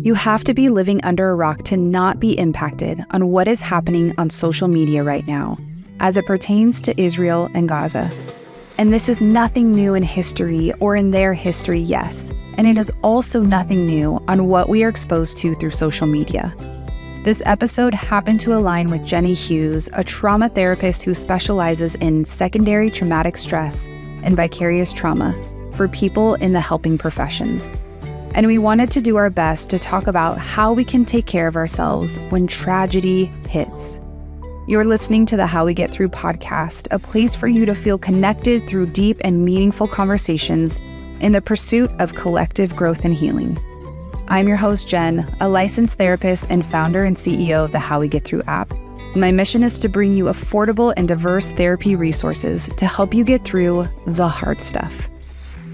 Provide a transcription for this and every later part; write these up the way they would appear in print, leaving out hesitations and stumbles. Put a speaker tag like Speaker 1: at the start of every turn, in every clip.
Speaker 1: You have to be living under a rock to not be impacted on what is happening on social media right now, as it pertains to Israel and Gaza. And this is nothing new in history or in their history, yes. And it is also nothing new on what we are exposed to through social media. This episode happened to align with Jenny Hughes, a trauma therapist who specializes in secondary traumatic stress and vicarious trauma for people in the helping professions. And we wanted to do our best to talk about how we can take care of ourselves when tragedy hits. You're listening to the How We Get Thru podcast, a place for you to feel connected through deep and meaningful conversations in the pursuit of collective growth and healing. I'm your host, Jen, a licensed therapist and founder and CEO of the How We Get Thru app. My mission is to bring you affordable and diverse therapy resources to help you get through the hard stuff,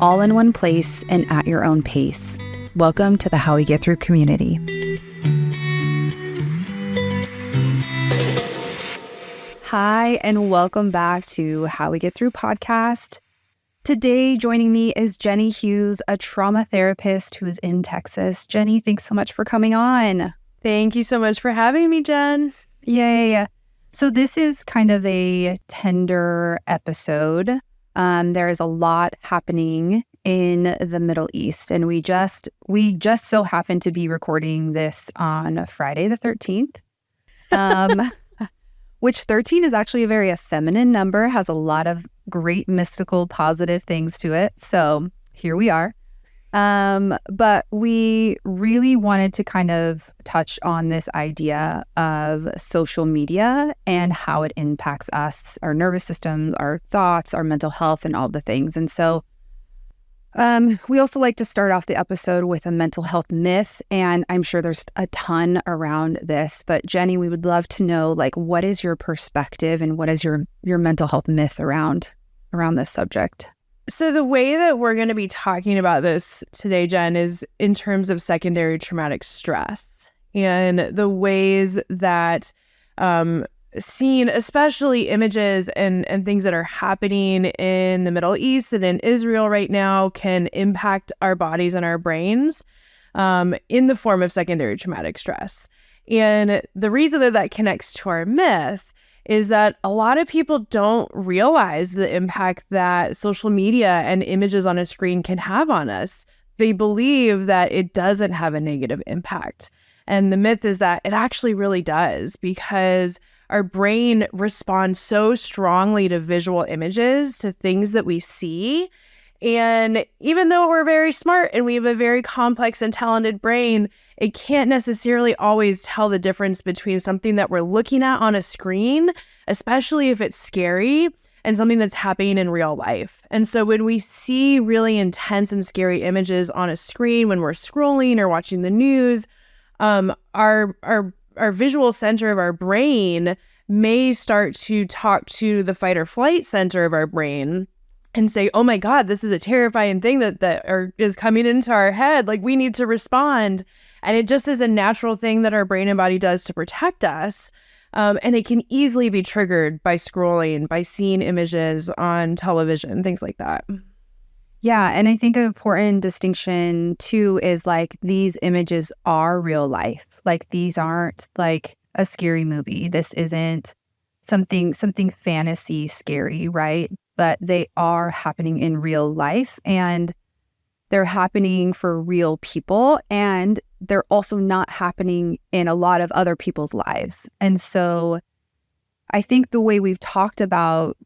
Speaker 1: all in one place and at your own pace. Welcome to the How We Get Thru community. Hi, and welcome back to How We Get Thru podcast. Today, joining me is Jenny Hughes, a trauma therapist who is in Texas. Jenny, thanks so much for coming on.
Speaker 2: Thank you so much for having me, Jen.
Speaker 1: Yeah. So this is kind of a tender episode. There is a lot happening in the Middle East, and we just so happen to be recording this on Friday the 13th. Which 13 is actually a very feminine number, has a lot of great mystical positive things to it. So here we are. But we really wanted to kind of touch on this idea of social media and how it impacts us, our nervous system, our thoughts, our mental health, and all the things. And so we also like to start off the episode with a mental health myth, and I'm sure there's a ton around this. But Jenny, we would love to know, what is your perspective and what is your mental health myth around this subject?
Speaker 2: So the way that we're going to be talking about this today, Jen, is in terms of secondary traumatic stress and the ways that seeing, especially images and things that are happening in the Middle East and in Israel right now, can impact our bodies and our brains in the form of secondary traumatic stress. And the reason that connects to our myth is that a lot of people don't realize the impact that social media and images on a screen can have on us. They believe that it doesn't have a negative impact. And the myth is that it actually really does, because our brain responds so strongly to visual images, to things that we see. And even though we're very smart and we have a very complex and talented brain, it can't necessarily always tell the difference between something that we're looking at on a screen, especially if it's scary, and something that's happening in real life. And so when we see really intense and scary images on a screen, when we're scrolling or watching the news, our visual center of our brain may start to talk to the fight or flight center of our brain and say, oh my God, this is a terrifying thing that is coming into our head. We need to respond. And it just is a natural thing that our brain and body does to protect us. And it can easily be triggered by scrolling, by seeing images on television, things like that.
Speaker 1: Yeah, and I think an important distinction too is these images are real life. These aren't a scary movie. This isn't something fantasy scary, right? But they are happening in real life, and they're happening for real people, and they're also not happening in a lot of other people's lives. And so I think the way we've talked about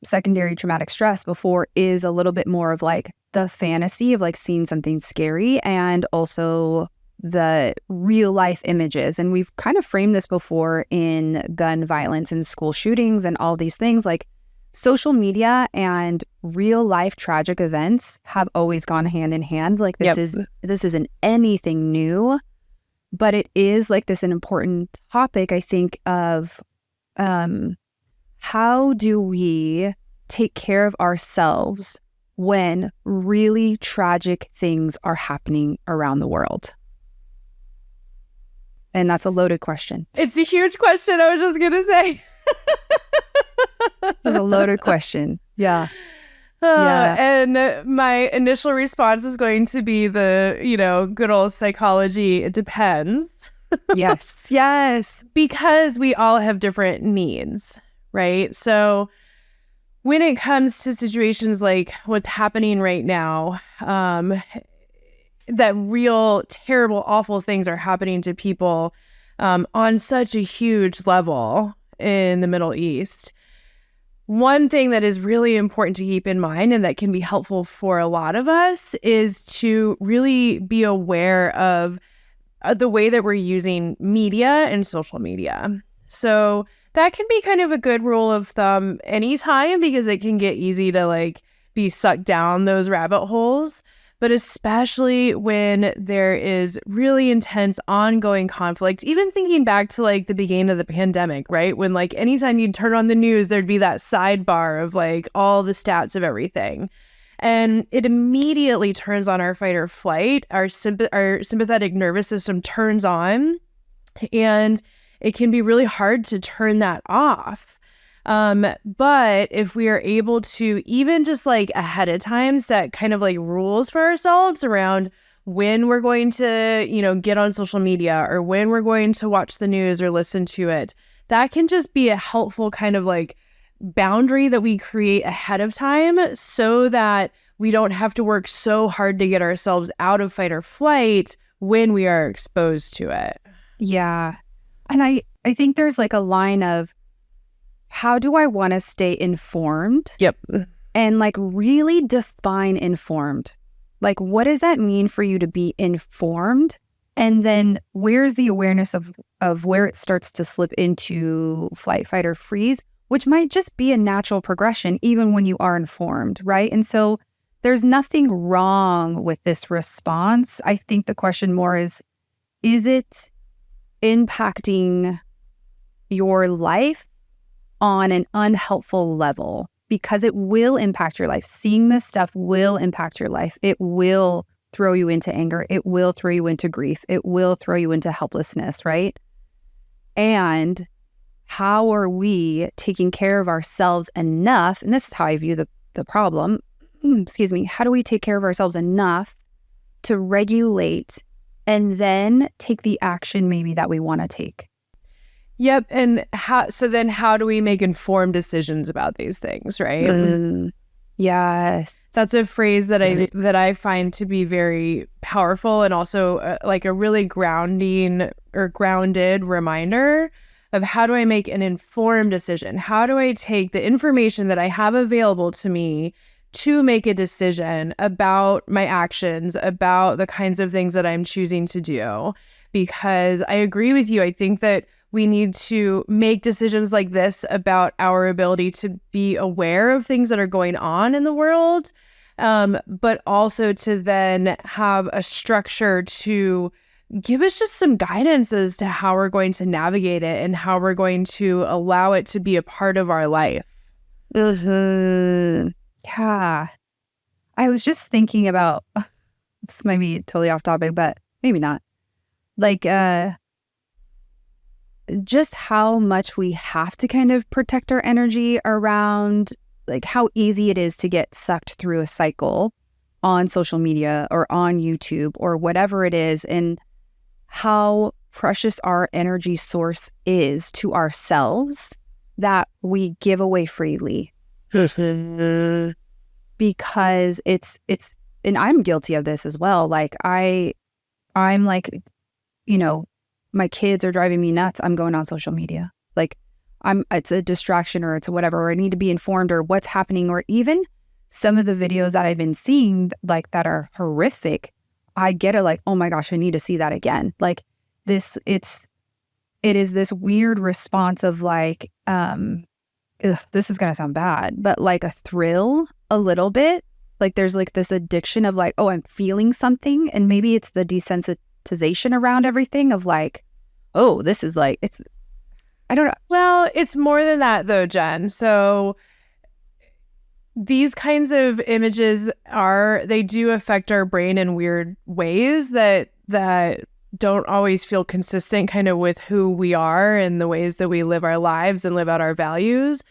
Speaker 1: secondary traumatic stress before is a little bit more of the fantasy of seeing something scary, and also the real life images. And we've kind of framed this before in gun violence and school shootings and all these things. Social media and real life tragic events have always gone hand in hand. This isn't anything new, but it is this an important topic, I think, of how do we take care of ourselves when really tragic things are happening around the world? And that's a loaded question.
Speaker 2: It's a huge question, I was just going to say.
Speaker 1: It's a loaded question. Yeah. Yeah.
Speaker 2: And my initial response is going to be the, good old psychology, it depends.
Speaker 1: Yes.
Speaker 2: Because we all have different needs, right? So when it comes to situations like what's happening right now, that real terrible, awful things are happening to people on such a huge level in the Middle East. One thing that is really important to keep in mind and that can be helpful for a lot of us is to really be aware of the way that we're using media and social media. So that can be kind of a good rule of thumb anytime, because it can get easy to be sucked down those rabbit holes. But especially when there is really intense ongoing conflict, even thinking back to the beginning of the pandemic, right? When anytime you'd turn on the news, there'd be that sidebar of all the stats of everything. And it immediately turns on our fight or flight. Our sympathetic nervous system turns on, and it can be really hard to turn that off. But if we are able to even just ahead of time set kind of rules for ourselves around when we're going to, get on social media or when we're going to watch the news or listen to it, that can just be a helpful kind of boundary that we create ahead of time so that we don't have to work so hard to get ourselves out of fight or flight when we are exposed to it.
Speaker 1: Yeah. And I think there's a line of, how do I want to stay informed?
Speaker 2: Yep.
Speaker 1: And really define informed. What does that mean for you to be informed? And then where's the awareness of where it starts to slip into flight, fight, or freeze, which might just be a natural progression even when you are informed, right? And so there's nothing wrong with this response. I think the question more is it impacting your life on an unhelpful level? Because it will impact your life. Seeing this stuff will impact your life. It will throw you into anger. It will throw you into grief. It will throw you into helplessness, right? And how are we taking care of ourselves enough? And this is how I view the problem. Excuse me. How do we take care of ourselves enough to regulate and then take the action maybe that we want to take?
Speaker 2: Yep. And how do we make informed decisions about these things, right?
Speaker 1: Yes.
Speaker 2: That's a phrase that I find to be very powerful, and also a really grounded reminder of how do I make an informed decision? How do I take the information that I have available to me to make a decision about my actions, about the kinds of things that I'm choosing to do? Because I agree with you. I think that we need to make decisions like this about our ability to be aware of things that are going on in the world, but also to then have a structure to give us just some guidance as to how we're going to navigate it and how we're going to allow it to be a part of our life.
Speaker 1: Yeah. I was just thinking about, this might be totally off topic, but maybe not. Just how much we have to kind of protect our energy around how easy it is to get sucked through a cycle on social media or on YouTube or whatever it is, and how precious our energy source is to ourselves that we give away freely. Because it's and I'm guilty of this as well. I'm my kids are driving me nuts. I'm going on social media. It's a distraction, or it's whatever, or I need to be informed, or what's happening, or even some of the videos that I've been seeing that are horrific. I get it. Oh my gosh, I need to see that again. It is this weird response of this is going to sound bad, but a thrill a little bit. There's this addiction of oh, I'm feeling something. And maybe it's the desensitization around everything of oh, this is it's, I don't know.
Speaker 2: Well, it's more than that though, Jen. So these kinds of images they do affect our brain in weird ways that don't always feel consistent kind of with who we are and the ways that we live our lives and live out our values.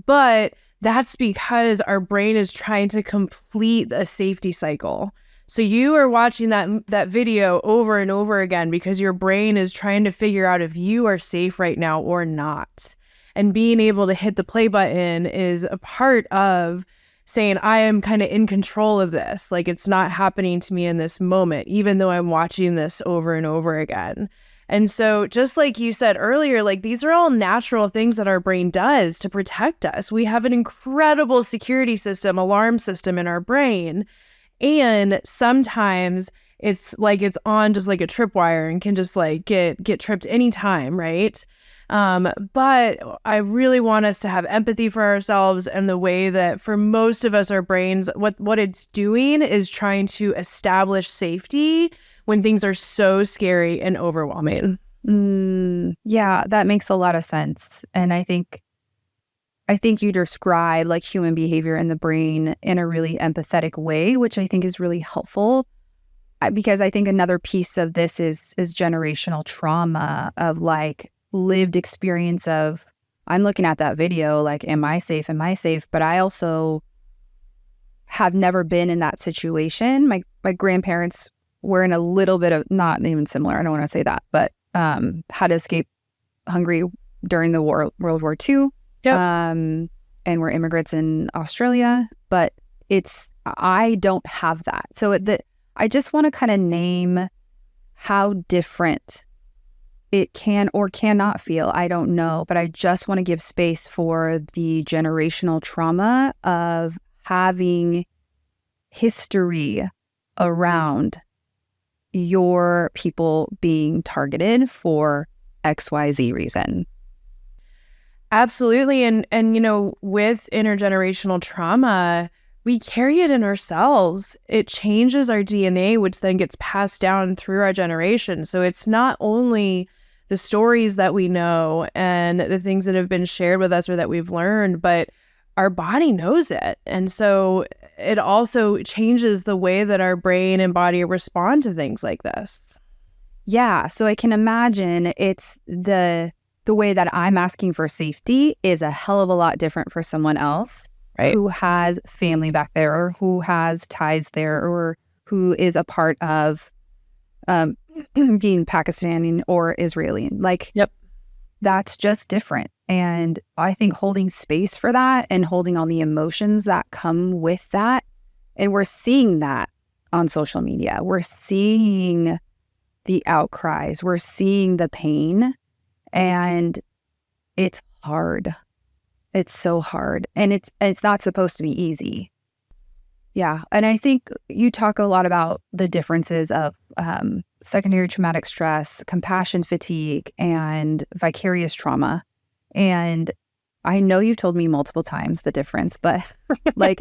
Speaker 2: But that's because our brain is trying to complete a safety cycle. So you are watching that video over and over again because your brain is trying to figure out if you are safe right now or not. And being able to hit the play button is a part of saying, I am kind of in control of this. Like, it's not happening to me in this moment, even though I'm watching this over and over again. And so just like you said earlier, like, these are all natural things that our brain does to protect us. We have an incredible security system, alarm system in our brain. And sometimes it's like it's on just like a tripwire and can just like get tripped anytime, right? But I really want us to have empathy for ourselves, and the way that for most of us, our brains, what it's doing is trying to establish safety when things are so scary and overwhelming.
Speaker 1: Yeah, that makes a lot of sense. And I think you describe like human behavior in the brain in a really empathetic way, which I think is really helpful, because I think another piece of this is generational trauma of like lived experience of, I'm looking at that video like, am I safe? Am I safe? But I also have never been in that situation. My grandparents were in a little bit of, not even similar, I don't want to say that, but had to escape Hungary during the World War II.
Speaker 2: Yep.
Speaker 1: And we're immigrants in Australia, but I don't have that. So I just want to kind of name how different it can or cannot feel. I don't know, but I just want to give space for the generational trauma of having history around your people being targeted for XYZ reason.
Speaker 2: Absolutely. And you know, with intergenerational trauma, we carry it in ourselves. It changes our DNA, which then gets passed down through our generation. So it's not only the stories that we know and the things that have been shared with us or that we've learned, but our body knows it. And so it also changes the way that our brain and body respond to things like this.
Speaker 1: Yeah. So I can imagine it's the way that I'm asking for safety is a hell of a lot different for someone else, right, who has family back there or who has ties there or who is a part of being Pakistani or Israeli. Like,
Speaker 2: yep,
Speaker 1: that's just different. And I think holding space for that and holding all the emotions that come with that, and we're seeing that on social media. We're seeing the outcries. We're seeing the pain. And it's hard. It's so hard. And it's not supposed to be easy. Yeah. And I think you talk a lot about the differences of secondary traumatic stress, compassion fatigue, and vicarious trauma. And I know you've told me multiple times the difference, but like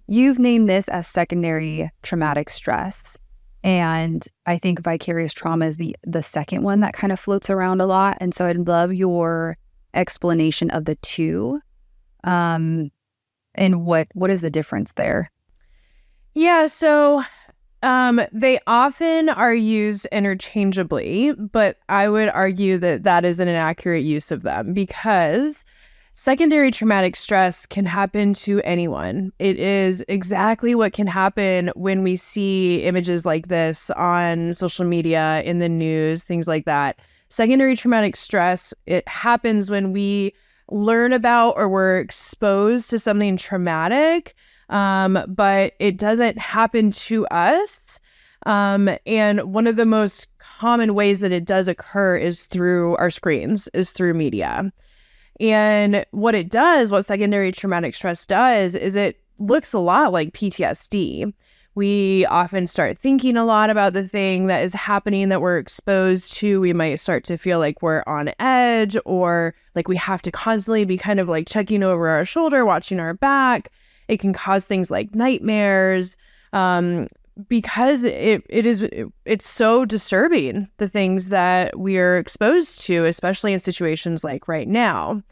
Speaker 1: you've named this as secondary traumatic stress. And I think vicarious trauma is the second one that kind of floats around a lot. And so I'd love your explanation of the two. And what is the difference there?
Speaker 2: Yeah, so they often are used interchangeably, but I would argue that that is an inaccurate use of them, because secondary traumatic stress can happen to anyone. It is exactly what can happen when we see images like this on social media, in the news, things like that. Secondary traumatic stress, it happens when we learn about or we're exposed to something traumatic, but it doesn't happen to us. And one of the most common ways that it does occur is through our screens, is through media. And what secondary traumatic stress does is it looks a lot like PTSD. We often start thinking a lot about the thing that is happening that we're exposed to. We might start to feel like we're on edge, or like we have to constantly be kind of like checking over our shoulder, watching our back. It can cause things like nightmares, because it's so disturbing, the things that we are exposed to, especially in situations like right now.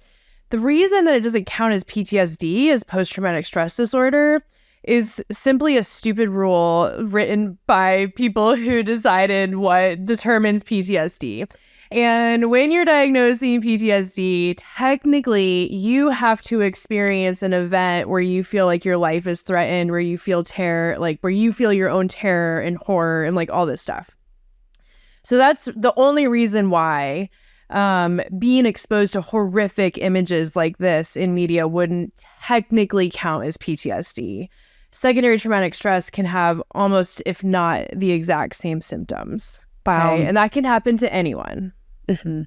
Speaker 2: The reason that it doesn't count as PTSD, as post-traumatic stress disorder, is simply a stupid rule written by people who decided what determines PTSD. And when you're diagnosing PTSD, technically you have to experience an event where you feel like your life is threatened, where you feel terror, like where you feel your own terror and horror and like all this stuff. So that's the only reason why being exposed to horrific images like this in media wouldn't technically count as PTSD. Secondary traumatic stress can have almost, if not the exact same symptoms.
Speaker 1: Wow.
Speaker 2: Okay? And that can happen to anyone.
Speaker 1: Mm-hmm.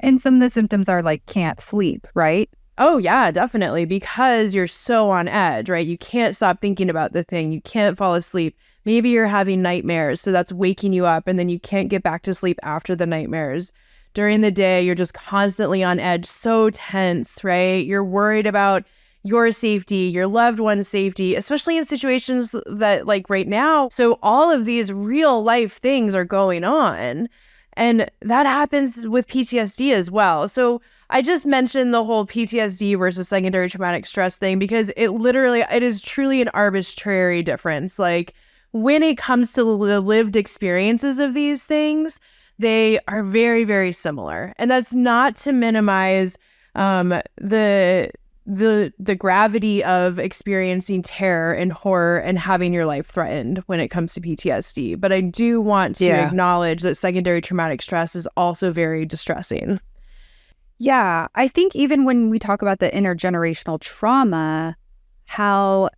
Speaker 1: And some of the symptoms are like can't sleep, right?
Speaker 2: Oh, yeah, definitely. Because you're so on edge, right? You can't stop thinking about the thing. You can't fall asleep. Maybe you're having nightmares. So that's waking you up and then you can't get back to sleep after the nightmares. During the day, you're just constantly on edge, so tense, right? You're worried about your safety, your loved one's safety, especially in situations that like right now. So all of these real life things are going on. And that happens with PTSD as well. So I just mentioned the whole PTSD versus secondary traumatic stress thing because it is truly an arbitrary difference. Like when it comes to the lived experiences of these things, they are very, very similar. And that's not to minimize the gravity of experiencing terror and horror and having your life threatened when it comes to PTSD. But I do want to acknowledge that secondary traumatic stress is also very distressing.
Speaker 1: Yeah, I think even when we talk about the intergenerational trauma, how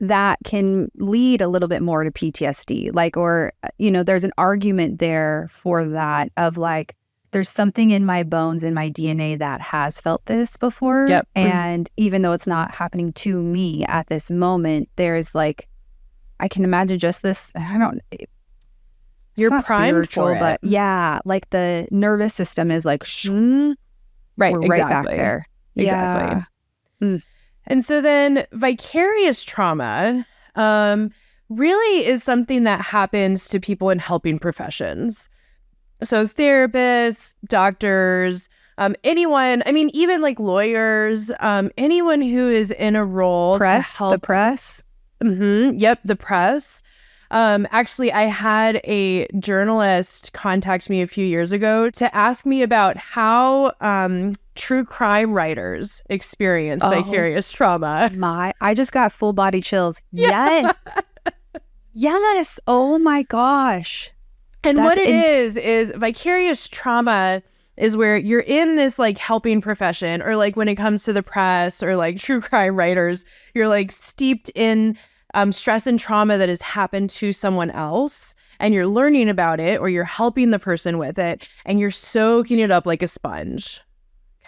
Speaker 1: that can lead a little bit more to PTSD. Like, or, you know, there's an argument there for that of like, there's something in my bones, in my DNA that has felt this before.
Speaker 2: Yep.
Speaker 1: And even though it's not happening to me at this moment, there's like, I can imagine just this,
Speaker 2: you're
Speaker 1: not
Speaker 2: primed
Speaker 1: spiritual,
Speaker 2: for it.
Speaker 1: but yeah, like the nervous system is like,
Speaker 2: right,
Speaker 1: we're
Speaker 2: exactly.
Speaker 1: right back there.
Speaker 2: Exactly.
Speaker 1: Yeah. Mm.
Speaker 2: And so then vicarious trauma really is something that happens to people in helping professions. So therapists, doctors, anyone, I mean, even like lawyers, anyone who is in a role to help.
Speaker 1: The press?
Speaker 2: Mm-hmm, yep, the press. Actually, I had a journalist contact me a few years ago to ask me about how true crime writers experience vicarious trauma.
Speaker 1: I just got full body chills. Yes. Yes. Oh my gosh.
Speaker 2: And what it is vicarious trauma is where you're in this like helping profession, or like when it comes to the press or like true crime writers, you're like steeped in stress and trauma that has happened to someone else, and you're learning about it, or you're helping the person with it, and you're soaking it up like a sponge.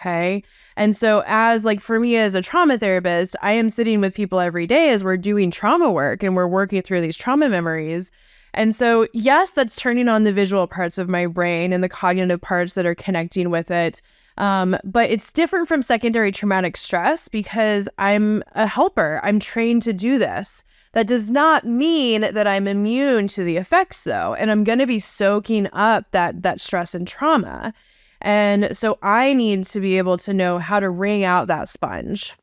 Speaker 2: Okay. And so as like for me as a trauma therapist, I am sitting with people every day as we're doing trauma work and we're working through these trauma memories. And so, yes, that's turning on the visual parts of my brain and the cognitive parts that are connecting with it. But it's different from secondary traumatic stress because I'm a helper. I'm trained to do this. That does not mean that I'm immune to the effects, though. And I'm going to be soaking up that stress and trauma. And so I need to be able to know how to wring out that sponge,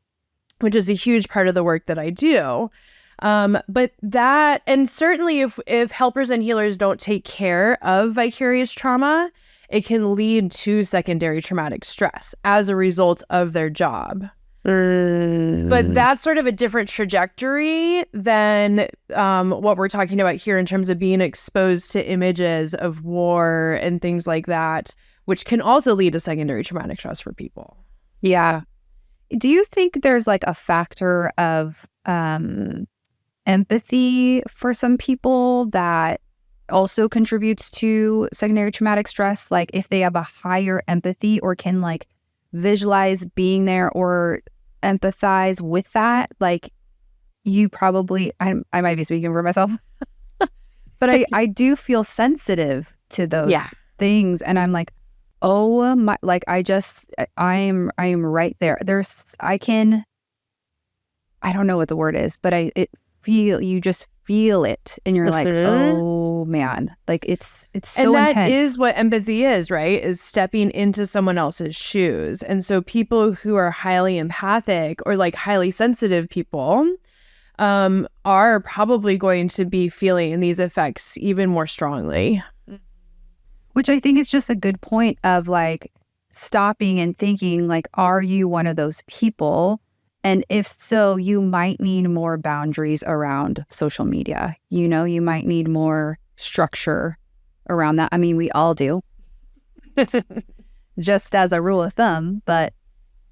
Speaker 2: which is a huge part of the work that I do. But that, and certainly if helpers and healers don't take care of vicarious trauma, it can lead to secondary traumatic stress as a result of their job. But that's sort of a different trajectory than what we're talking about here in terms of being exposed to images of war and things like that, which can also lead to secondary traumatic stress for people.
Speaker 1: Yeah. Do you think there's like a factor of empathy for some people that also contributes to secondary traumatic stress? Like if they have a higher empathy or can like visualize being there or empathize with that, like you probably, I might be speaking for myself, but I do feel sensitive to those things. And I'm like, oh my, like I am right there. I don't know what the word is, but you just feel it and you're like, oh man, like it's so intense.
Speaker 2: And that is what empathy is, right? Is stepping into someone else's shoes. And so people who are highly empathic or like highly sensitive people are probably going to be feeling these effects even more strongly.
Speaker 1: Which I think is just a good point of like stopping and thinking like, are you one of those people? And if so, you might need more boundaries around social media. You know, you might need more structure around that. I mean, we all do, just as a rule of thumb, but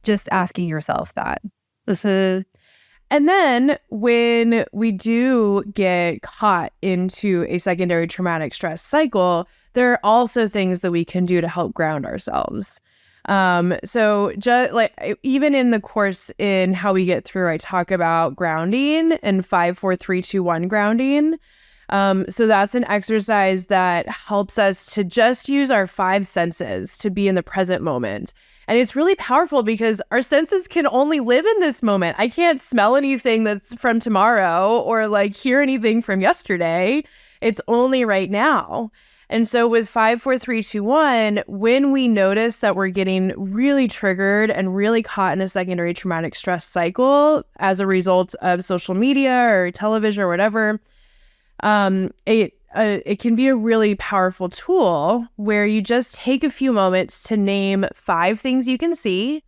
Speaker 1: just asking yourself that.
Speaker 2: And then when we do get caught into a secondary traumatic stress cycle, there are also things that we can do to help ground ourselves. So just like even in the course in How We Get Thru, I talk about grounding and 5, 4, 3, 2, 1 grounding. So that's an exercise that helps us to just use our 5 senses to be in the present moment. And it's really powerful because our senses can only live in this moment. I can't smell anything that's from tomorrow or like hear anything from yesterday. It's only right now. And so with 5, 4, 3, 2, 1, when we notice that we're getting really triggered and really caught in a secondary traumatic stress cycle as a result of social media or television or whatever, it can be a really powerful tool where you just take a few moments to name 5 things you can see,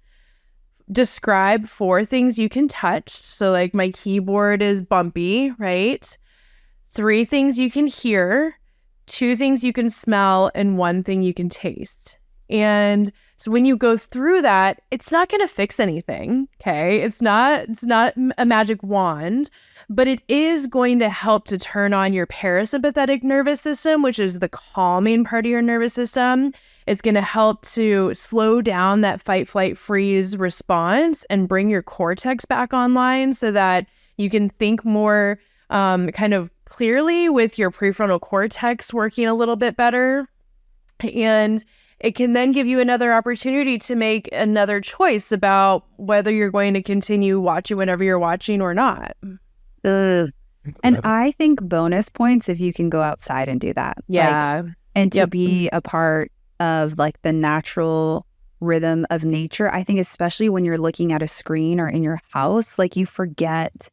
Speaker 2: describe 4 things you can touch. So like my keyboard is bumpy, right? 3 things you can hear, 2 things you can smell, and 1 thing you can taste. And so when you go through that, it's not going to fix anything, okay? It's not a magic wand, but it is going to help to turn on your parasympathetic nervous system, which is the calming part of your nervous system. It's going to help to slow down that fight, flight, freeze response and bring your cortex back online so that you can think more kind of clearly with your prefrontal cortex working a little bit better. And it can then give you another opportunity to make another choice about whether you're going to continue watching whatever you're watching or not.
Speaker 1: And I think bonus points if you can go outside and do that.
Speaker 2: Yeah.
Speaker 1: Like, and to be a part of like the natural rhythm of nature. I think especially when you're looking at a screen or in your house, like you forget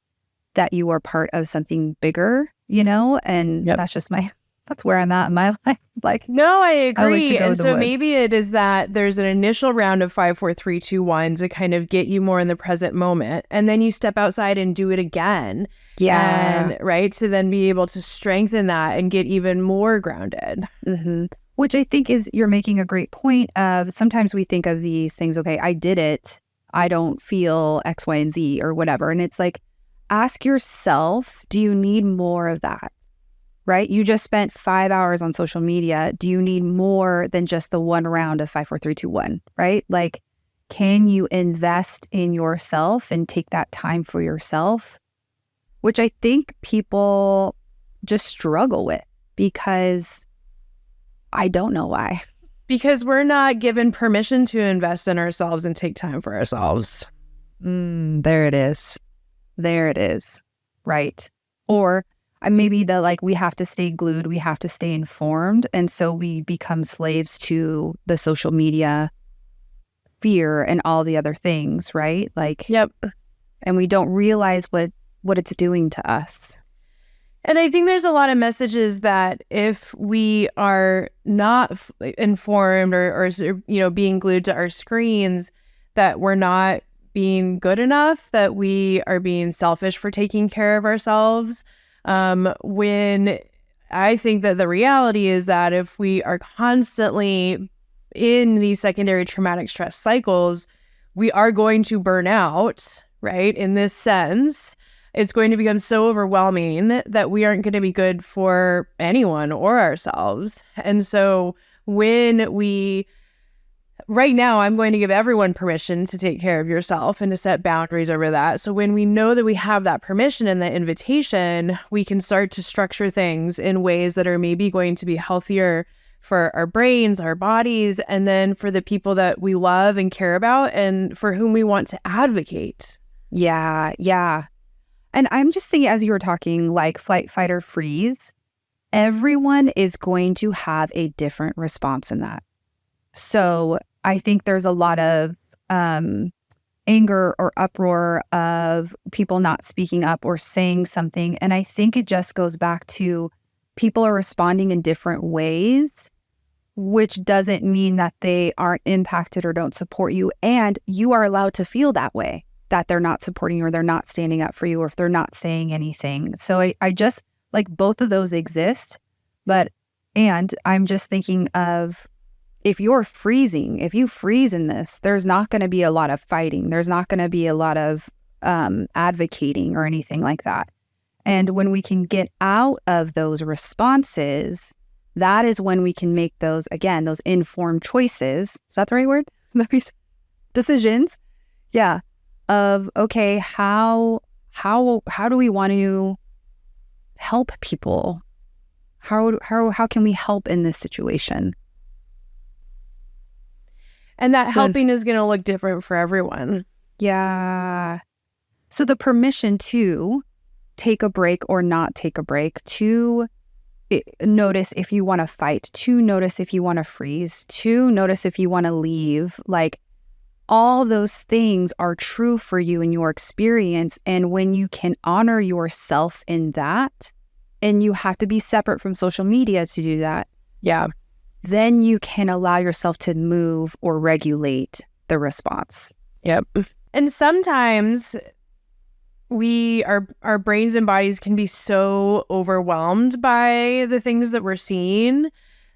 Speaker 1: that you are part of something bigger, you know? And that's where I'm at in my life. Like,
Speaker 2: no, I agree.
Speaker 1: And
Speaker 2: so maybe it is that there's an initial round of 5, 4, 3, 2, 1 to kind of get you more in the present moment. And then you step outside and do it again.
Speaker 1: Yeah.
Speaker 2: And right. To then be able to strengthen that and get even more grounded.
Speaker 1: Mm-hmm. Which I think is, you're making a great point of sometimes we think of these things, okay, I did it. I don't feel X, Y, and Z or whatever. And it's like, ask yourself, do you need more of that? Right? You just spent 5 hours on social media. Do you need more than just the one round of 5, 4, 3, 2, 1? Right? Like, can you invest in yourself and take that time for yourself? Which I think people just struggle with because I don't know why.
Speaker 2: Because we're not given permission to invest in ourselves and take time for ourselves.
Speaker 1: There it is. There it is. Right. Or maybe we have to stay glued, we have to stay informed. And so we become slaves to the social media fear and all the other things, right? Like, and we don't realize what it's doing to us.
Speaker 2: And I think there's a lot of messages that if we are not informed or being glued to our screens, that we're not being good enough, that we are being selfish for taking care of ourselves. When I think that the reality is that if we are constantly in these secondary traumatic stress cycles, we are going to burn out, right? In this sense, it's going to become so overwhelming that we aren't going to be good for anyone or ourselves. And so right now, I'm going to give everyone permission to take care of yourself and to set boundaries over that. So when we know that we have that permission and that invitation, we can start to structure things in ways that are maybe going to be healthier for our brains, our bodies, and then for the people that we love and care about and for whom we want to advocate.
Speaker 1: Yeah. And I'm just thinking, as you were talking, like flight, fight, or freeze, everyone is going to have a different response in that. So I think there's a lot of anger or uproar of people not speaking up or saying something. And I think it just goes back to people are responding in different ways. which doesn't mean that they aren't impacted or don't support you. And you are allowed to feel that way, that they're not supporting you or they're not standing up for you or if they're not saying anything. So I just like both of those exist. And I'm just thinking of if you freeze in this, there's not going to be a lot of fighting. There's not going to be a lot of advocating or anything like that. And when we can get out of those responses, that is when we can make those informed choices. Is that the right word? Decisions. Yeah. Of, okay, how do we want to help people? How can we help in this situation?
Speaker 2: And that helping is going to look different for everyone.
Speaker 1: Yeah. So the permission to take a break or not take a break, to notice if you want to fight, to notice if you want to freeze, to notice if you want to leave, like all those things are true for you in your experience. And when you can honor yourself in that, and you have to be separate from social media to do that.
Speaker 2: Yeah.
Speaker 1: Then you can allow yourself to move or regulate the response.
Speaker 2: Yep. And sometimes our brains and bodies can be so overwhelmed by the things that we're seeing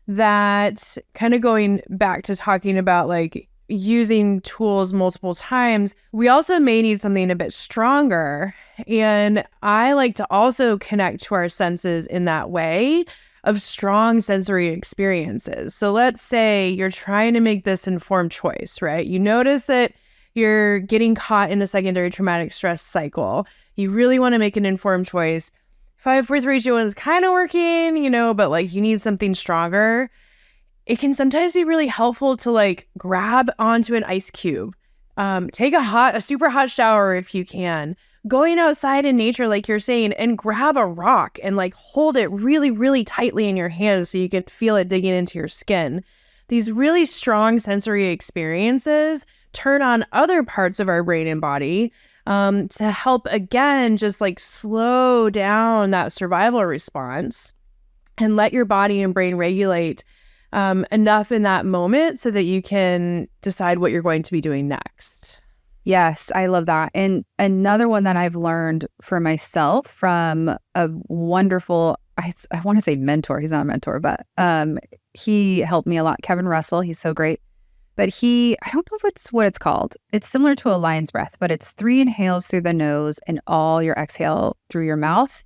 Speaker 2: that, kind of going back to talking about like using tools multiple times, we also may need something a bit stronger. And I like to also connect to our senses in that way of strong sensory experiences. So let's say you're trying to make this informed choice, right? You notice that you're getting caught in a secondary traumatic stress cycle. You really want to make an informed choice. 5, 4, 3, 2, 1 is kind of working, but like you need something stronger. It can sometimes be really helpful to like grab onto an ice cube, take a super hot shower if you can, going outside in nature, like you're saying, and grab a rock and like hold it really, really tightly in your hands so you can feel it digging into your skin. These really strong sensory experiences turn on other parts of our brain and body to help, again, just like slow down that survival response and let your body and brain regulate enough in that moment so that you can decide what you're going to be doing next.
Speaker 1: Yes, I love that. And another one that I've learned for myself from a wonderful, I want to say mentor. He's not a mentor, but he helped me a lot. Kevin Russell, he's so great. But I don't know if it's what it's called. It's similar to a lion's breath, but it's 3 inhales through the nose and all your exhale through your mouth.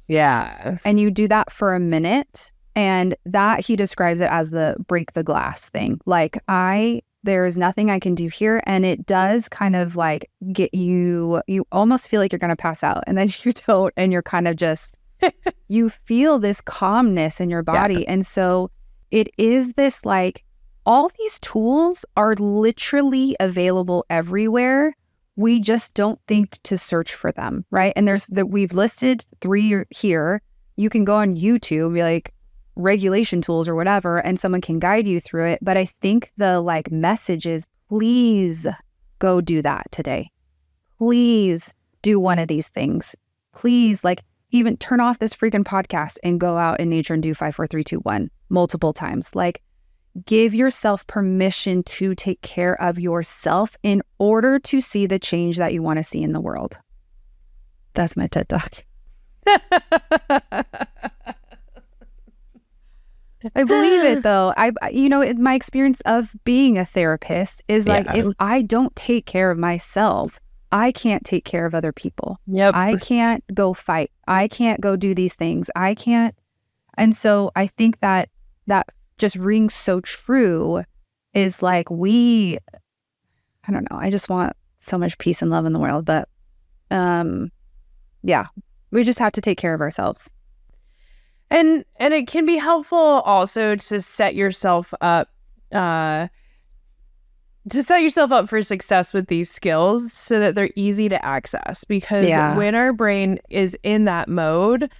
Speaker 2: Yeah.
Speaker 1: And you do that for a minute. And that he describes it as the break the glass thing. Like there is nothing I can do here. And it does kind of like get you almost feel like you're going to pass out. And then you don't. And you're kind of just, you feel this calmness in your body. Yeah. And so it is this like, all these tools are literally available everywhere. We just don't think to search for them, right? And we've listed 3 here. You can go on YouTube, be like, regulation tools or whatever, and someone can guide you through it. But I think the like message is, please go do that today. Please do one of these things. Please, like, even turn off this freaking podcast and go out in nature and do 5, 4, 3, 2, 1 multiple times. Like, give yourself permission to take care of yourself in order to see the change that you want to see in the world. That's my TED Talk. I believe it though. My experience of being a therapist is like, if I don't take care of myself, I can't take care of other people.
Speaker 2: Yep.
Speaker 1: I can't go fight. I can't go do these things. I can't. And so I think that just rings so true is like I don't know. I just want so much peace and love in the world. But we just have to take care of ourselves.
Speaker 2: And it can be helpful also to set yourself up for success with these skills so that they're easy to access. Because when our brain is in that mode,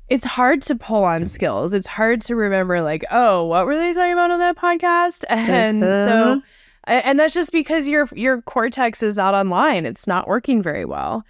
Speaker 2: it's hard to pull on skills. It's hard to remember like, oh, what were they talking about on that podcast? And so, and that's just because your cortex is not online. It's not working very well.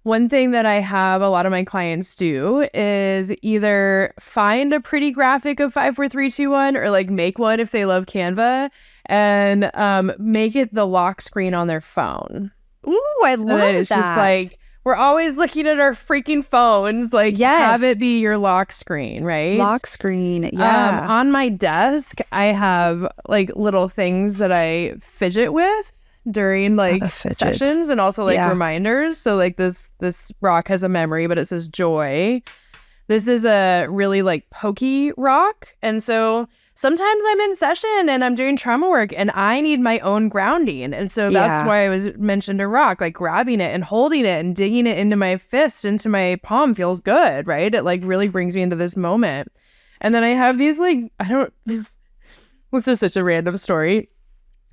Speaker 2: one thing that I have a lot of my clients do is either find a pretty graphic of 5, 4, 3, 2, 1, or like make one if they love Canva, and make it the lock screen on their phone.
Speaker 1: Ooh, I love that.
Speaker 2: It's just like, we're always looking at our freaking phones. Like, have it be your lock screen, right?
Speaker 1: Lock screen, yeah.
Speaker 2: On my desk, I have like little things that I fidget with during like sessions, and also like reminders. So like this rock has a memory, but it says joy. This is a really like pokey rock, and so sometimes I'm in session and I'm doing trauma work and I need my own grounding, and so that's why I was mentioned a rock. Like grabbing it and holding it and digging it into my fist, into my palm feels good, right? It like really brings me into this moment. And then I have these like, this is such a random story.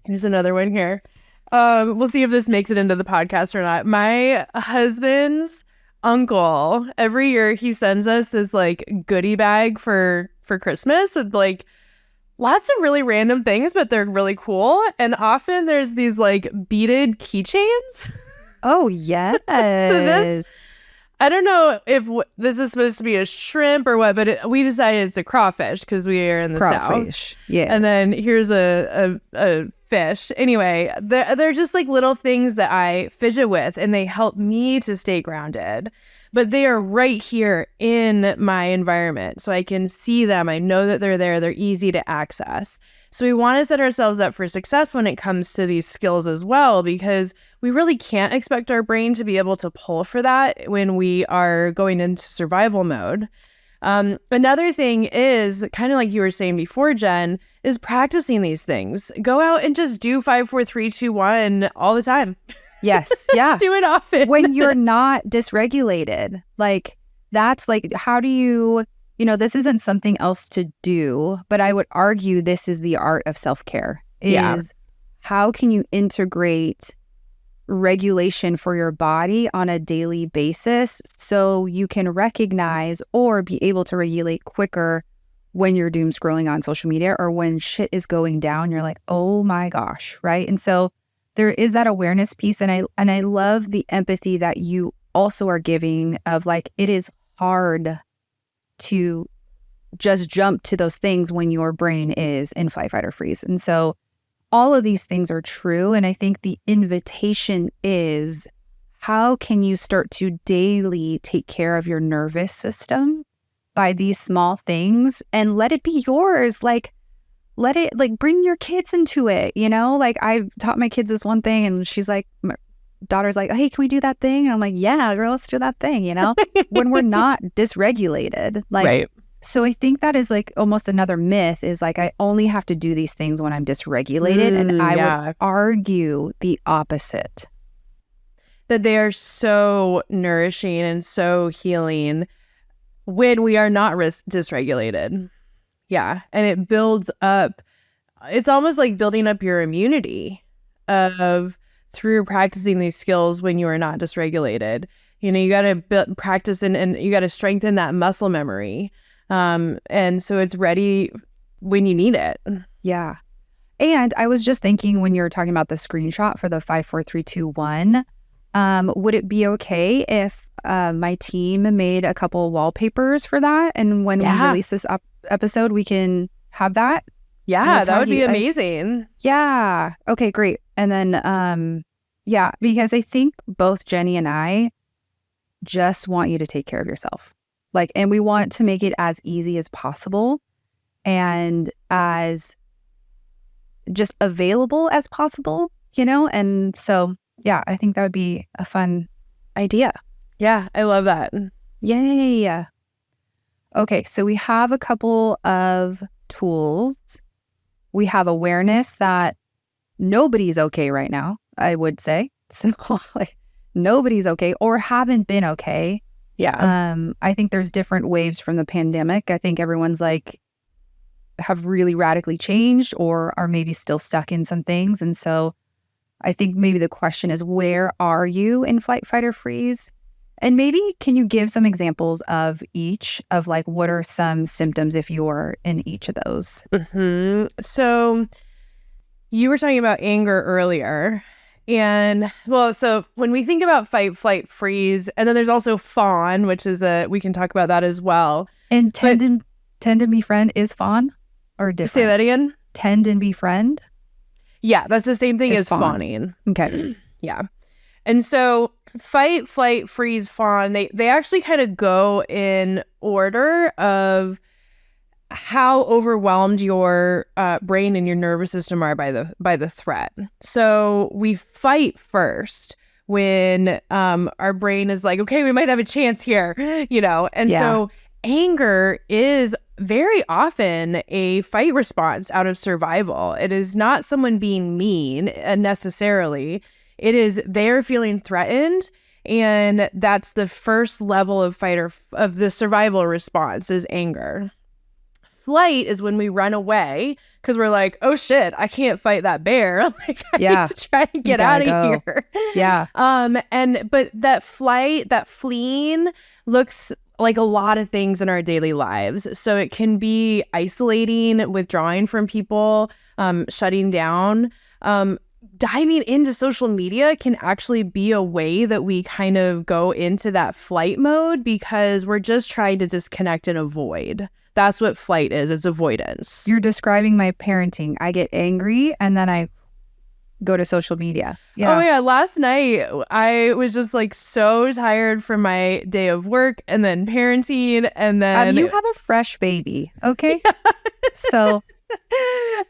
Speaker 2: Here's another one here. We'll see if this makes it into the podcast or not. My husband's uncle, every year he sends us this like goodie bag for Christmas with like lots of really random things, but they're really cool. And often there's these like beaded keychains.
Speaker 1: Oh, yes.
Speaker 2: So this, I don't know if this is supposed to be a shrimp or what, but we decided it's a crawfish because we are in the South.
Speaker 1: Yeah.
Speaker 2: And then here's a fish. Anyway, they're just like little things that I fidget with, and they help me to stay grounded. But they are right here in my environment, so I can see them. I know that they're there. They're easy to access. So we want to set ourselves up for success when it comes to these skills as well, because we really can't expect our brain to be able to pull for that when we are going into survival mode. Another thing is, kind of like you were saying before, Jen, is practicing these things. Go out and just do 5, 4, 3, 2, 1 all the time.
Speaker 1: Yes. Yeah.
Speaker 2: Do it often.
Speaker 1: When you're not dysregulated. Like, that's like, how do you, this isn't something else to do, but I would argue this is the art of self-care. How can you integrate regulation for your body on a daily basis so you can recognize or be able to regulate quicker when you're doom scrolling on social media, or when shit is going down, you're like, oh my gosh, right? And so there is that awareness piece, and I love the empathy that you also are giving of like, it is hard to just jump to those things when your brain is in flight, fight, or freeze. And so all of these things are true. And I think the invitation is, how can you start to daily take care of your nervous system by these small things and let it be yours? Like, let it, like, bring your kids into it, Like, I taught my kids this one thing, and she's like, my daughter's like, hey, can we do that thing? And I'm like, yeah, girl, let's do that thing, when we're not dysregulated. Like, right. So I think that is like almost another myth, is like, I only have to do these things when I'm dysregulated. And I would argue the opposite.
Speaker 2: That they are so nourishing and so healing when we are not dysregulated. Yeah. And it builds up. It's almost like building up your immunity through practicing these skills when you are not dysregulated. You got to practice and you got to strengthen that muscle memory. And so it's ready when you need it.
Speaker 1: Yeah. And I was just thinking, when you were talking about the screenshot for the 5, 4, 3, 2, 1, would it be okay if my team made a couple wallpapers for that? And when we release this episode, we can have that?
Speaker 2: Yeah, that would be amazing.
Speaker 1: Yeah. Okay, great. And then, because I think both Jenny and I just want you to take care of yourself. Like, and we want to make it as easy as possible and as just available as possible, And so, yeah, I think that would be a fun idea.
Speaker 2: Yeah, I love that.
Speaker 1: Yay. Okay, so we have a couple of tools. We have awareness that nobody's okay right now, I would say. So, like, nobody's okay or haven't been okay.
Speaker 2: Yeah.
Speaker 1: I think there's different waves from the pandemic. I think everyone's like, have really radically changed or are maybe still stuck in some things. And so I think maybe the question is, where are you in flight, fight, or freeze? And maybe can you give some examples of each, of like, what are some symptoms if you're in each of those?
Speaker 2: Mm-hmm. So you were talking about anger earlier. And well, so when we think about fight, flight, freeze, and then there's also fawn, which is we can talk about that as well.
Speaker 1: And tend and befriend is fawn or different?
Speaker 2: Say that again.
Speaker 1: Tend and befriend?
Speaker 2: Yeah, that's the same thing as
Speaker 1: fawn.
Speaker 2: fawning.
Speaker 1: Okay.
Speaker 2: Yeah. And so fight, flight, freeze, fawn, they actually kind of go in order of how overwhelmed your brain and your nervous system are by the threat. So we fight first when our brain is like, okay, we might have a chance here, and so anger is very often a fight response out of survival. It is not someone being mean necessarily. It is they're feeling threatened, and that's the first level of of the survival response is anger. Flight is when we run away because we're like, oh shit, I can't fight that bear. Like I need to try and get out of here.
Speaker 1: Yeah.
Speaker 2: But that flight, that fleeing looks like a lot of things in our daily lives. So it can be isolating, withdrawing from people, shutting down. Diving into social media can actually be a way that we kind of go into that flight mode because we're just trying to disconnect and avoid. That's what flight is. It's avoidance.
Speaker 1: You're describing my parenting. I get angry and then I go to social media. Yeah.
Speaker 2: Oh yeah. Last night I was just like so tired from my day of work and then parenting and then
Speaker 1: you have a fresh baby. Okay. So
Speaker 2: and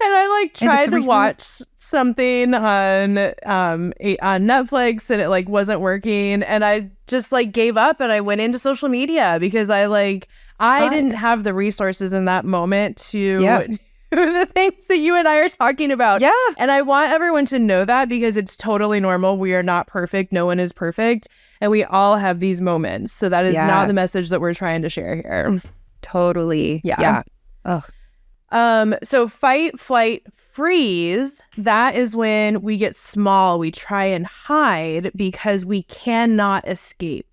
Speaker 2: I tried to watch something on Netflix and it wasn't working, and I just gave up and I went into social media because I didn't have the resources in that moment to do the things that you and I are talking about.
Speaker 1: Yeah.
Speaker 2: And I want everyone to know that because it's totally normal. We are not perfect. No one is perfect. And we all have these moments. So that is not the message that we're trying to share here.
Speaker 1: Totally. Yeah. Ugh.
Speaker 2: So fight, flight, freeze, that is when we get small. We try and hide because we cannot escape.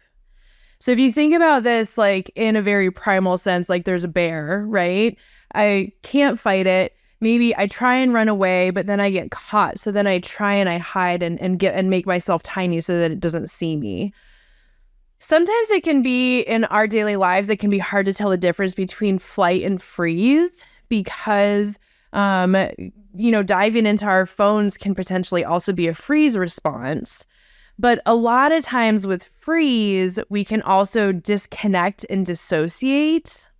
Speaker 2: So if you think about this in a very primal sense, there's a bear, right? I can't fight it. Maybe I try and run away, but then I get caught. So then I try and I hide and make myself tiny so that it doesn't see me. Sometimes it can be in our daily lives, it can be hard to tell the difference between flight and freeze because, diving into our phones can potentially also be a freeze response. But a lot of times with freeze, we can also disconnect and dissociate.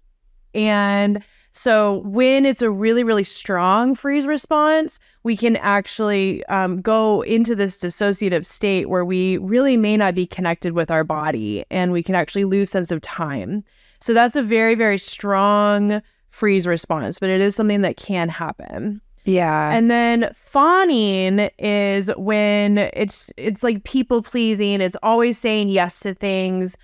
Speaker 2: And so when it's a really, really strong freeze response, we can actually go into this dissociative state where we really may not be connected with our body and we can actually lose sense of time. So that's a very, very strong freeze response, but it is something that can happen.
Speaker 1: Yeah.
Speaker 2: And then fawning is when it's like people pleasing. It's always saying yes to things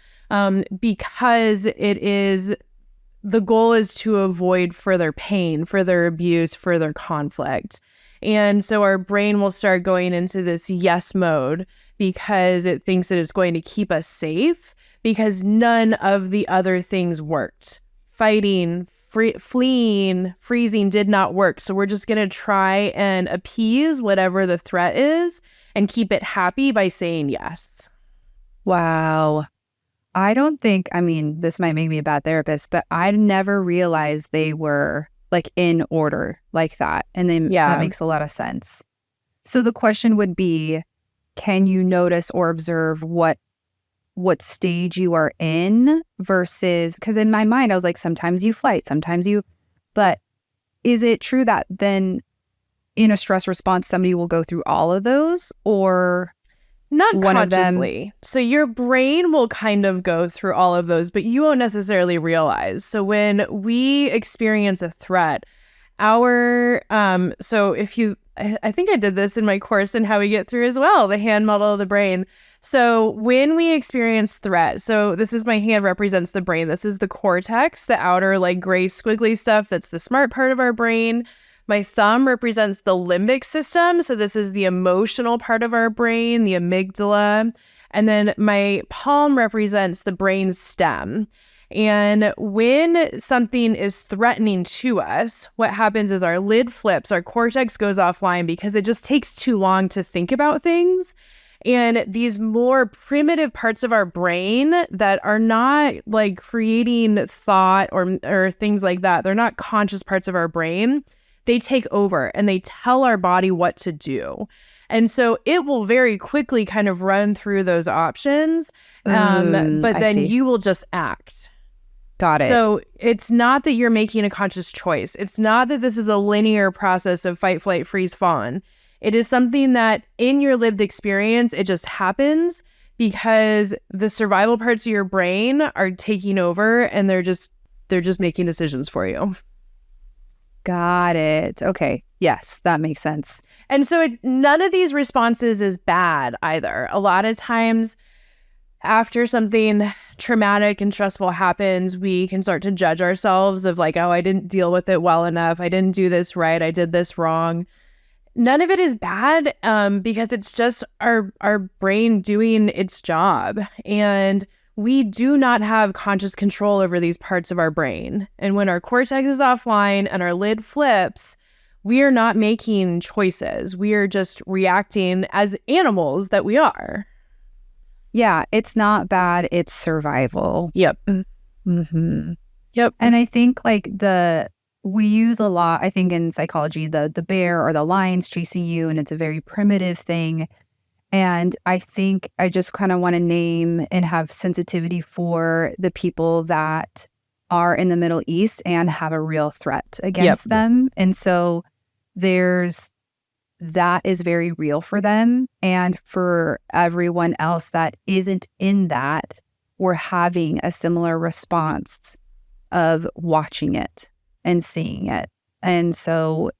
Speaker 2: because the goal is to avoid further pain, further abuse, further conflict. And so our brain will start going into this yes mode because it thinks that it's going to keep us safe because none of the other things worked. Fighting, fleeing, freezing did not work. So we're just going to try and appease whatever the threat is and keep it happy by saying yes.
Speaker 1: Wow. I don't think, this might make me a bad therapist, but I never realized they were in order like that. And that makes a lot of sense. So the question would be, can you notice or observe what stage you are in versus, because in my mind, I was like, sometimes you flight, but is it true that then in a stress response, somebody will go through all of those or
Speaker 2: not
Speaker 1: one
Speaker 2: consciously?
Speaker 1: Of them?
Speaker 2: So your brain will kind of go through all of those, but you won't necessarily realize. So when we experience a threat, I think I did this in my course in How We Get Thru as well, the hand model of the brain. So when we experience threat, so this is my hand represents the brain. This is the cortex, the outer gray squiggly stuff. That's the smart part of our brain. My thumb represents the limbic system. So this is the emotional part of our brain, the amygdala. And then my palm represents the brain stem. And when something is threatening to us, what happens is our lid flips, our cortex goes offline because it just takes too long to think about things. And these more primitive parts of our brain that are not like creating thought or things like that, they're not conscious parts of our brain, they take over and they tell our body what to do. And so it will very quickly kind of run through those options, but then you will just act.
Speaker 1: Got it.
Speaker 2: So it's not that you're making a conscious choice. It's not that this is a linear process of fight, flight, freeze, fawn. It is something that in your lived experience, it just happens because the survival parts of your brain are taking over and they're just making decisions for you.
Speaker 1: Got it. Okay. Yes, that makes sense.
Speaker 2: And so none of these responses is bad either. A lot of times after something traumatic and stressful happens, we can start to judge ourselves of like, oh, I didn't deal with it well enough. I didn't do this right. I did this wrong. None of it is bad because it's just our brain doing its job. And we do not have conscious control over these parts of our brain. And when our cortex is offline and our lid flips, we are not making choices. We are just reacting as animals that we are.
Speaker 1: Yeah, it's not bad. It's survival.
Speaker 2: Yep.
Speaker 1: Mm-hmm.
Speaker 2: Yep.
Speaker 1: And I think like we use a lot, I think in psychology, the bear or the lion's chasing you, and it's a very primitive thing. And I think I just kind of want to name and have sensitivity for the people that are in the Middle East and have a real threat against them. And so that is very real for them. And for everyone else that isn't in that, we're having a similar response of watching it and seeing it. And so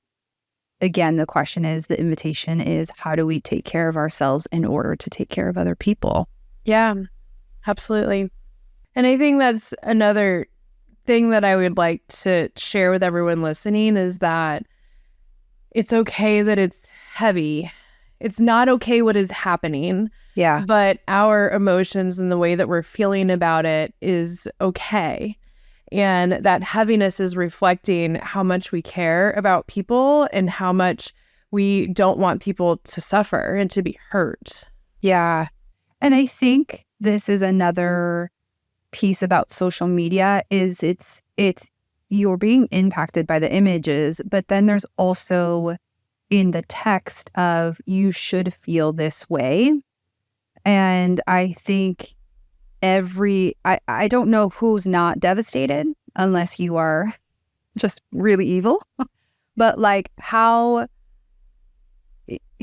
Speaker 1: again, the invitation is, how do we take care of ourselves in order to take care of other people?
Speaker 2: Yeah, absolutely. And I think that's another thing that I would like to share with everyone listening is that it's okay that it's heavy. It's not okay what is happening.
Speaker 1: Yeah.
Speaker 2: But our emotions and the way that we're feeling about it is okay. And that heaviness is reflecting how much we care about people and how much we don't want people to suffer and to be hurt.
Speaker 1: Yeah. And I think this is another piece about social media is it's you're being impacted by the images, but then there's also in the text of you should feel this way. And I think I don't know who's not devastated unless you are just really evil, but like how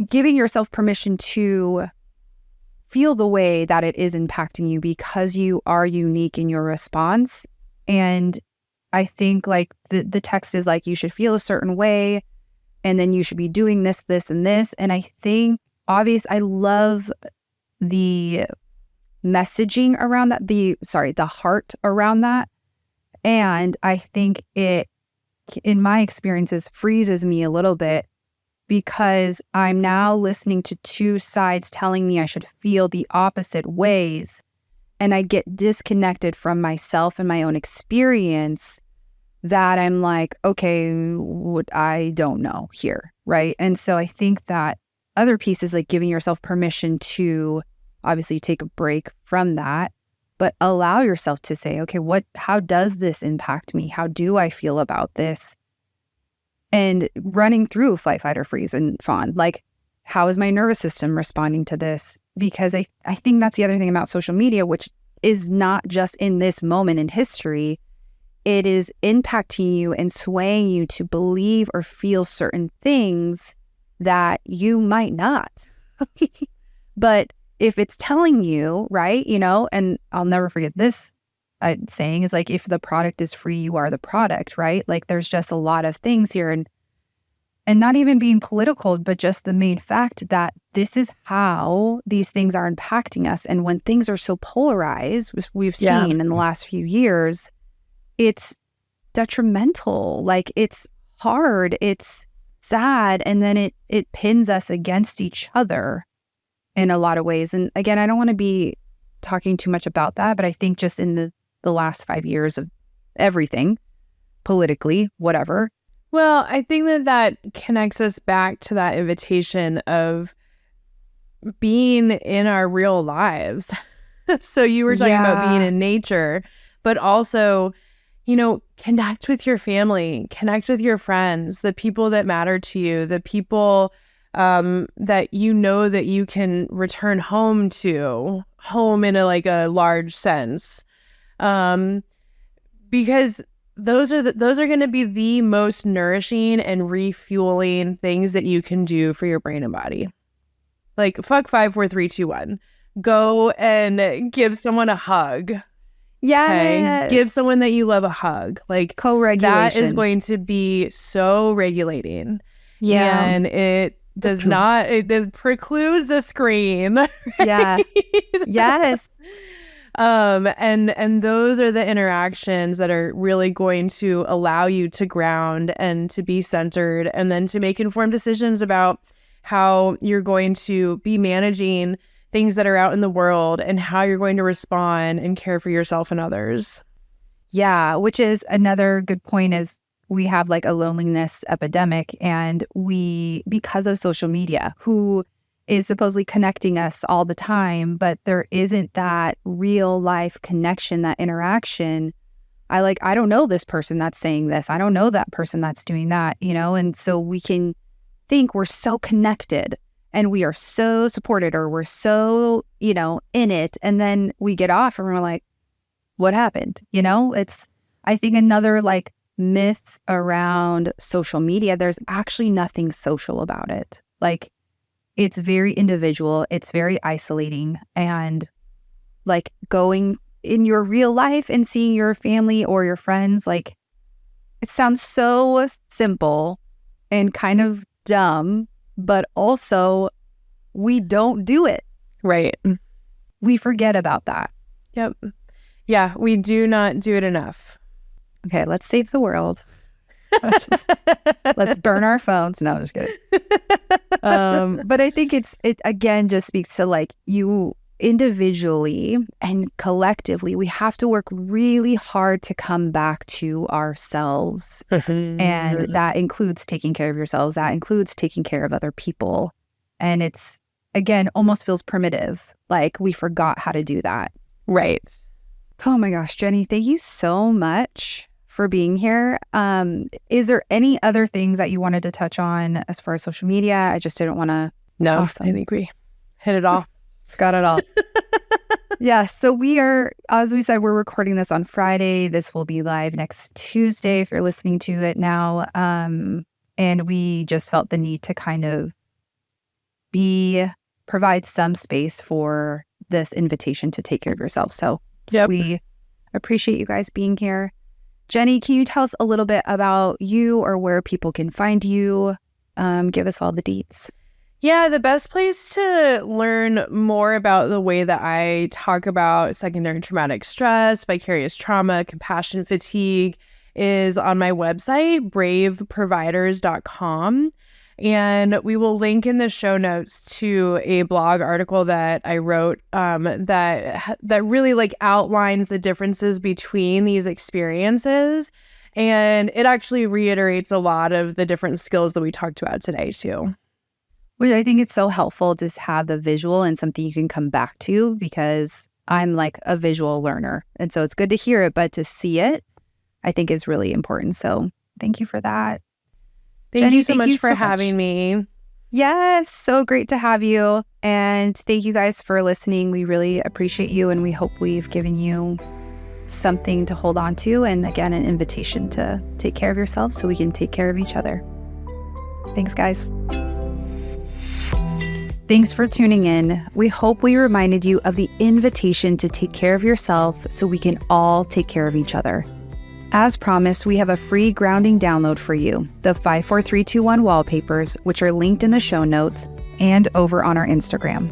Speaker 1: giving yourself permission to feel the way that it is impacting you because you are unique in your response. And I think like the text is like, you should feel a certain way and then you should be doing this, this, and this. And I think I love the messaging around that, the heart around that. And I think it, in my experiences, freezes me a little bit because I'm now listening to two sides telling me I should feel the opposite ways. And I get disconnected from myself and my own experience that I'm like, okay, what I don't know here, right? And so I think that other piece is like giving yourself permission to obviously take a break from that, but allow yourself to say, okay, how does this impact me? How do I feel about this? And running through flight, fight, or freeze and fawn, like, how is my nervous system responding to this? Because I think that's the other thing about social media, which is not just in this moment in history. It is impacting you and swaying you to believe or feel certain things that you might not. But if it's telling you, right, and I'll never forget this saying is like, if the product is free, you are the product, right? Like there's just a lot of things here and not even being political, but just the main fact that this is how these things are impacting us. And when things are so polarized, which we've seen in the last few years, it's detrimental. Like it's hard, it's sad, and then it pins us against each other in a lot of ways. And again, I don't want to be talking too much about that, but I think just in the the last 5 years of everything, politically, whatever.
Speaker 2: Well, I think that connects us back to that invitation of being in our real lives. So you were talking about being in nature, but also, connect with your family, connect with your friends, the people that matter to you, the people that that you can return home in a large sense, because those are going to be the most nourishing and refueling things that you can do for your brain and body. Like, fuck 5, 4, 3, 2, 1. Go and give someone a hug.
Speaker 1: Yeah.
Speaker 2: Okay? Give someone that you love a hug. Like,
Speaker 1: co-regulation.
Speaker 2: That is going to be so regulating.
Speaker 1: Yeah.
Speaker 2: And it does not, it precludes the screen. Right?
Speaker 1: Yeah. Yes.
Speaker 2: And those are the interactions that are really going to allow you to ground and to be centered, and then to make informed decisions about how you're going to be managing things that are out in the world and how you're going to respond and care for yourself and others.
Speaker 1: Yeah, which is another good point, is we have like a loneliness epidemic, and because of social media, who is supposedly connecting us all the time, but there isn't that real life connection, that interaction. I don't know this person that's saying this. I don't know that person that's doing that, and so we can think we're so connected and we are so supported, or we're so, in it. And then we get off and we're like, what happened? It's, I think, another like myth around social media. There's actually nothing social about it. Like, it's very individual. It's very isolating. And like going in your real life and seeing your family or your friends, like, it sounds so simple and kind of dumb, but also we don't do it.
Speaker 2: Right.
Speaker 1: We forget about that.
Speaker 2: Yep. Yeah, we do not do it enough.
Speaker 1: Okay, let's save the world. Let's burn our phones. No, I'm just kidding. But I think it again just speaks to like, you individually and collectively, we have to work really hard to come back to ourselves. And that includes taking care of yourselves. That includes taking care of other people. And it's, again, almost feels primitive. Like we forgot how to do that.
Speaker 2: Right.
Speaker 1: Oh my gosh, Jenny, thank you so much for being here. Is there any other things that you wanted to touch on as far as social media? I just didn't want to.
Speaker 2: No,
Speaker 1: Awesome.
Speaker 2: I think we hit it all.
Speaker 1: It's got it all. Yeah. So we are, as we said, we're recording this on Friday. This will be live next Tuesday if you're listening to it now. And we just felt the need to kind of provide some space for this invitation to take care of yourself. So we appreciate you guys being here. Jenny, can you tell us a little bit about you or where people can find you? Give us all the deets.
Speaker 2: Yeah, the best place to learn more about the way that I talk about secondary traumatic stress, vicarious trauma, compassion fatigue is on my website, braveproviders.com. And we will link in the show notes to a blog article that I wrote that really like outlines the differences between these experiences. And it actually reiterates a lot of the different skills that we talked about today too.
Speaker 1: Which I think it's so helpful to have the visual and something you can come back to, because I'm like a visual learner. And so it's good to hear it, but to see it, I think is really important. So thank you for that.
Speaker 2: Thank you so much for having me.
Speaker 1: Yes, so great to have you. And thank you guys for listening. We really appreciate you, and we hope we've given you something to hold on to, and again, an invitation to take care of yourself so we can take care of each other. Thanks, guys. Thanks for tuning in. We hope we reminded you of the invitation to take care of yourself so we can all take care of each other. As promised, we have a free grounding download for you, the 54321 wallpapers, which are linked in the show notes and over on our Instagram.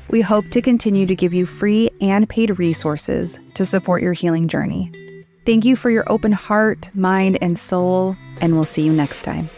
Speaker 1: We hope to continue to give you free and paid resources to support your healing journey. Thank you for your open heart, mind, and soul, and we'll see you next time.